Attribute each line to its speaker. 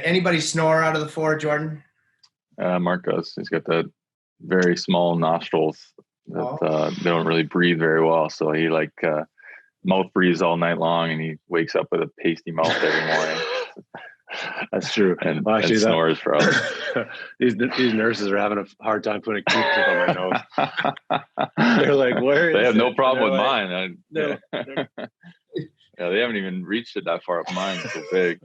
Speaker 1: Anybody snore out of the four, Jordan?
Speaker 2: Marc does. He's got the very small nostrils that they don't really breathe very well. So he mouth breathes all night long, and he wakes up with a pasty mouth every morning.
Speaker 3: That's true.
Speaker 2: And, well, actually, and snores for us.
Speaker 3: These nurses are having a hard time putting a Q-tip on my nose. They're like, where is
Speaker 2: They have
Speaker 3: it?
Speaker 2: no problem with
Speaker 3: like,
Speaker 2: mine. Yeah, they haven't even reached it that far up. Mine's so big.